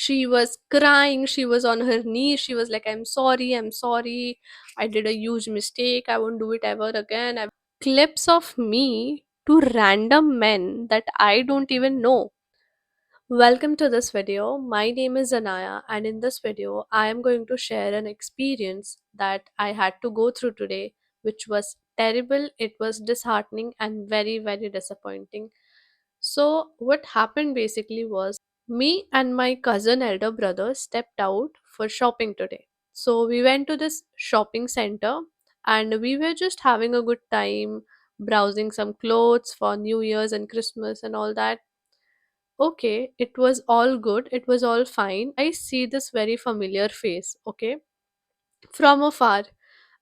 She was crying, she was on her knees, she was like, I'm sorry, I did a huge mistake, I won't do it ever again. Clips of me to random men that I don't even know. Welcome to this video. My name is Anaya, and in this video, I am going to share an experience that I had to go through today, which was terrible, it was disheartening, and very, very disappointing. So, what happened basically was me and my cousin elder brother stepped out for shopping today. So, we went to this shopping center and we were just having a good time browsing some clothes for New Year's and Christmas and all that. Okay, it was all good, it was all fine. I see this very familiar face, okay, from afar,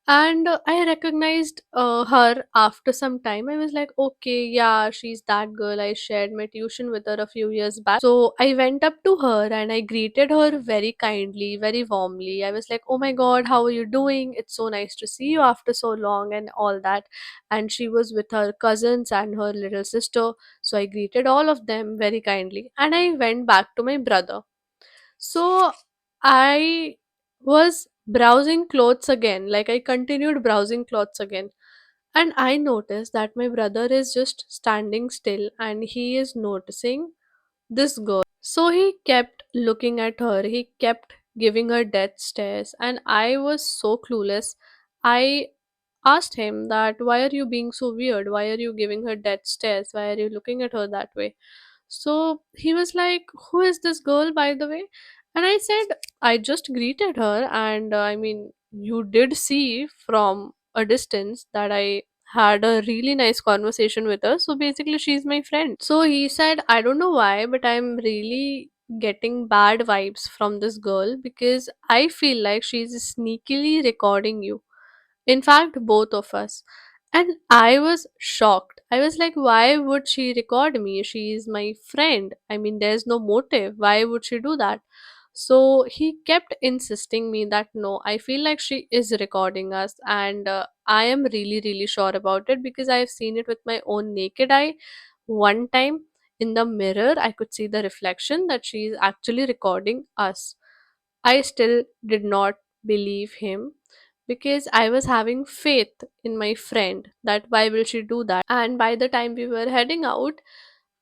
and I recognized her after some time. I was like, okay, yeah, she's that girl I shared my tuition with her a few years back. So I went up to her and I greeted her very kindly, very warmly. I was like, oh my god, how are you doing? It's so nice to see you after so long and all that. And she was with her cousins and her little sister, so I greeted all of them very kindly and I went back to my brother. So I was browsing clothes again, like I continued browsing clothes again. And I noticed that my brother is just standing still and he is noticing this girl. So he kept looking at her, he kept giving her death stares, and I was so clueless. I asked him that why are you being so weird? Why are you giving her death stares? Why are you looking at her that way? So he was like, who is this girl, by the way? And I said, I just greeted her, and I mean, you did see from a distance that I had a really nice conversation with her. So basically, she's my friend. So he said, I don't know why, but I'm really getting bad vibes from this girl because I feel like she's sneakily recording you, in fact, both of us. And I was shocked. I was like, why would she record me? She is my friend. I mean, there's no motive. Why would she do that? So he kept insisting me that no, I feel like she is recording us, and I am really, really sure about it because I've seen it with my own naked eye. One time in the mirror, I could see the reflection that she is actually recording us. I still did not believe him because I was having faith in my friend that why will she do that? And by the time we were heading out,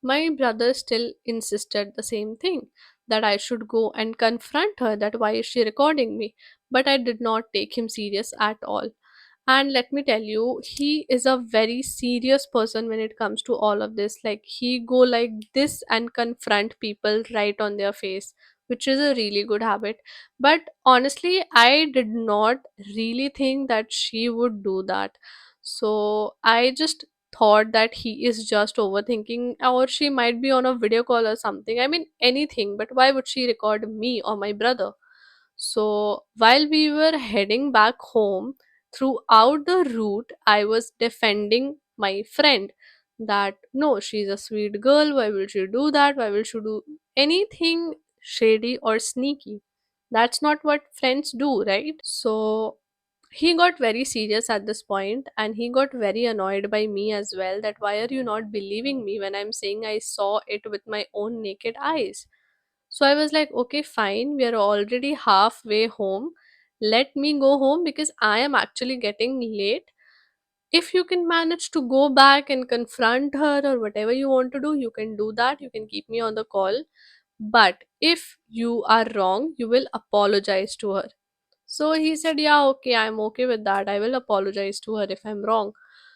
my brother still insisted the same thing, that I should go and confront her that why is she recording me? But I did not take him serious at all. And let me tell you, he is a very serious person when it comes to all of this. Like he go like this and confront people right on their face, which is a really good habit. But honestly, I did not really think that she would do that. So I just thought that he is just overthinking, or she might be on a video call or something. I mean anything, but why would she record me or my brother? So while we were heading back home, throughout the route, I was defending my friend that no, she's a sweet girl. Why will she do that? Why will she do anything shady or sneaky? That's not what friends do, right? So he got very serious at this point and he got very annoyed by me as well, that why are you not believing me when I'm saying I saw it with my own naked eyes? So I was like, okay, fine, we are already halfway home. Let me go home because I am actually getting late. If you can manage to go back and confront her or whatever you want to do, you can do that. You can keep me on the call. But if you are wrong, you will apologize to her. So he said, yeah, okay, I'm okay with that. I will apologize to her if I'm wrong.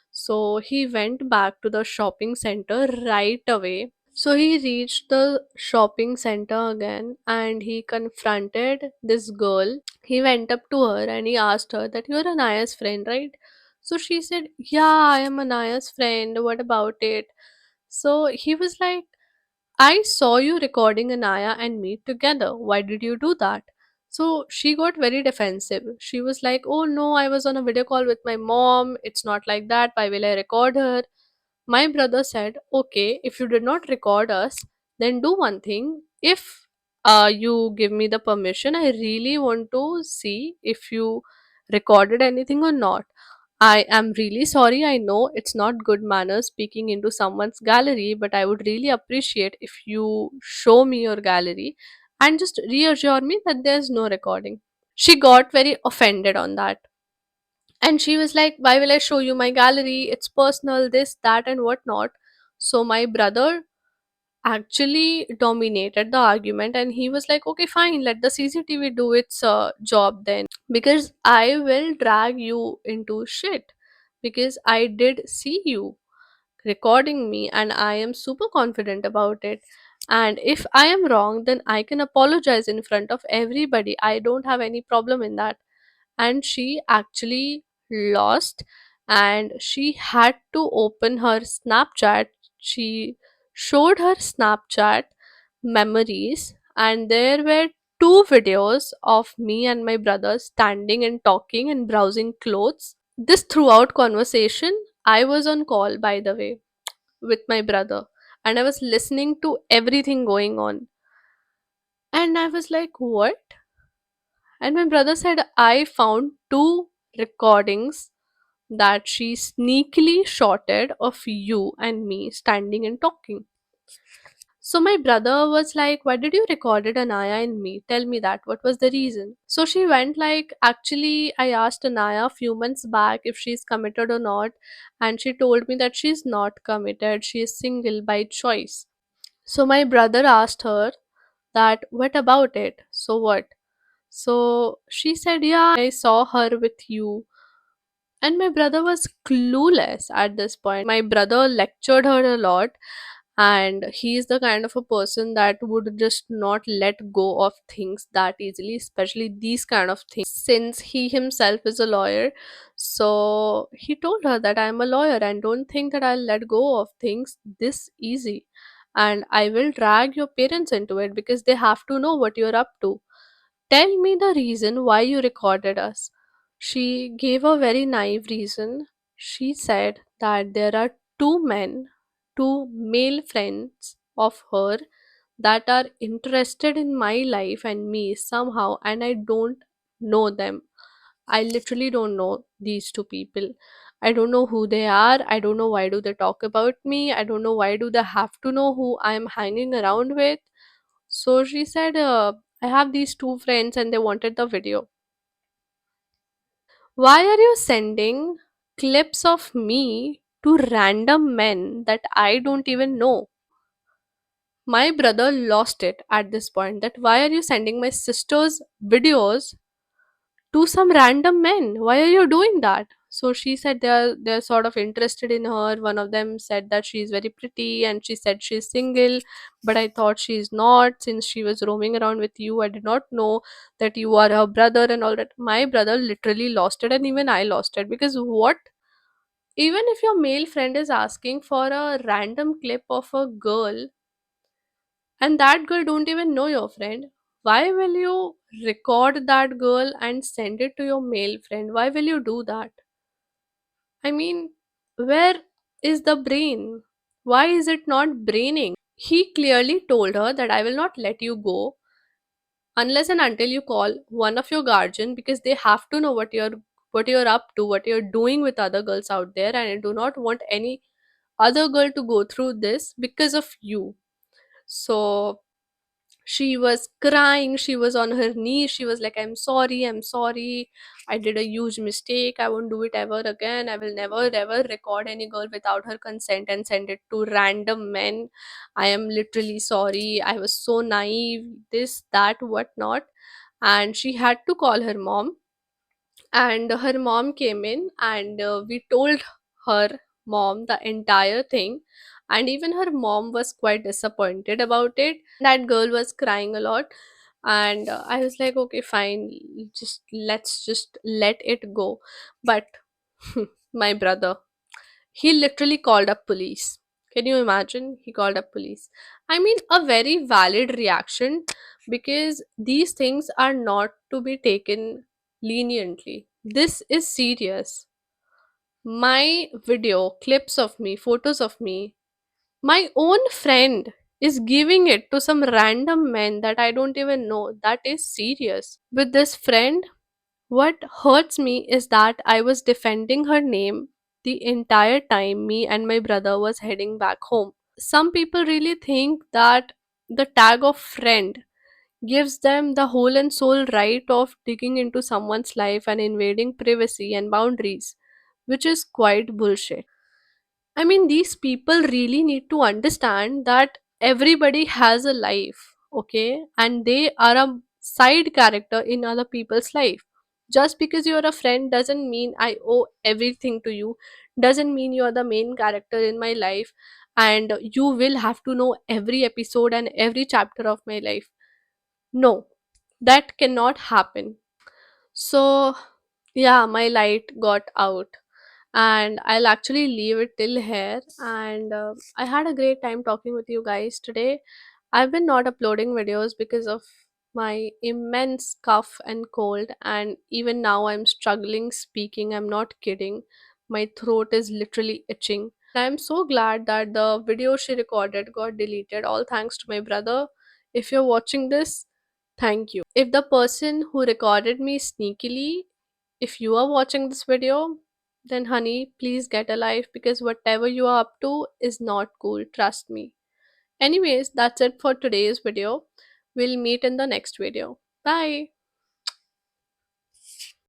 So he went back to the shopping center right away. So he reached the shopping center again and he confronted this girl. He went up to her and he asked her that you're Anaya's friend, right? So she said, yeah, I am Anaya's friend. What about it? So he was like, I saw you recording Anaya and me together. Why did you do that? So she got very defensive. She was like, oh no, I was on a video call with my mom. It's not like that. Why will I record her? My brother said, okay, if you did not record us, then do one thing. If you give me the permission, I really want to see if you recorded anything or not. I am really sorry. I know it's not good manners speaking into someone's gallery, but I would really appreciate if you show me your gallery and just reassure me that there's no recording. She got very offended on that. And she was like, why will I show you my gallery? It's personal, this, that, and whatnot. So my brother actually dominated the argument, and he was like, okay, fine, let the CCTV do its job then. Because I will drag you into shit. Because I did see you recording me, and I am super confident about it. And if I am wrong, then I can apologize in front of everybody. I don't have any problem in that. And she actually lost, and she had to open her Snapchat. She showed her Snapchat memories, and there were two videos of me and my brother standing and talking and browsing clothes. This throughout conversation, I was on call, by the way, with my brother, and I was listening to everything going on. And I was like, what? And my brother said, I found two recordings that she sneakily shotted of you and me standing and talking. So my brother was like, why did you record it, Anaya and me? Tell me that. What was the reason? So she went like, actually, I asked Anaya a few months back if she's committed or not, and she told me that she's not committed. She is single by choice. So my brother asked her that, what about it? So what? So she said, yeah, I saw her with you. And my brother was clueless at this point. My brother lectured her a lot, and he's the kind of a person that would just not let go of things that easily, especially these kind of things, since he himself is a lawyer. So he told her that I'm a lawyer and don't think that I'll let go of things this easy. And I will drag your parents into it because they have to know what you're up to. Tell me the reason why you recorded us. She gave a very naive reason. She said that there are two men, two male friends of her, that are interested in my life and me somehow, and I don't know them. I literally don't know these two people. I don't know who they are. I don't know why do they talk about me. I don't know why do they have to know who I'm hanging around with. So she said, I have these two friends and they wanted the video. Why are you sending clips of me to random men that I don't even know? My brother lost it at this point. That why are you sending my sister's videos to some random men? Why are you doing that? So she said they're sort of interested in her. One of them said that she's very pretty and she said she's single, but I thought she's not since she was roaming around with you. I did not know that you are her brother and all that. My brother literally lost it, and even I lost it because what? Even if your male friend is asking for a random clip of a girl and that girl don't even know your friend, why will you record that girl and send it to your male friend? Why will you do that? I mean, where is the brain? Why is it not braining? He clearly told her that I will not let you go unless and until you call one of your guardian, because they have to know what you're up to, what you're doing with other girls out there, and I do not want any other girl to go through this because of you. So she was crying, she was on her knees, she was like, I'm sorry, I did a huge mistake, I won't do it ever again, I will never ever record any girl without her consent and send it to random men. I am literally sorry, I was so naive, this, that, what not. And she had to call her mom, and her mom came in, and we told her mom the entire thing, and even her mom was quite disappointed about it. That girl was crying a lot, and I was like, okay, fine, just let's just let it go. But my brother, he literally called up police. Can you imagine? He called up police. I mean, a very valid reaction, because these things are not to be taken leniently. This is serious. My video, clips of me, photos of me, my own friend is giving it to some random man that I don't even know. That is serious. With this friend, what hurts me is that I was defending her name the entire time me and my brother was heading back home. Some people really think that the tag of friend gives them the whole and soul right of digging into someone's life and invading privacy and boundaries, which is quite bullshit. I mean, these people really need to understand that everybody has a life, okay? And they are a side character in other people's life. Just because you're a friend doesn't mean I owe everything to you, doesn't mean you're the main character in my life, and you will have to know every episode and every chapter of my life. No, that cannot happen. So, yeah, my light got out, and I'll actually leave it till here. And I had a great time talking with you guys today. I've been not uploading videos because of my immense cough and cold, and even now I'm struggling speaking. I'm not kidding. My throat is literally itching. I'm so glad that the video she recorded got deleted, all thanks to my brother. If you're watching this, thank you. If the person who recorded me sneakily, if you are watching this video, then honey, please get a life, because whatever you are up to is not cool, trust me. Anyways, that's it for today's video. We'll meet in the next video. Bye.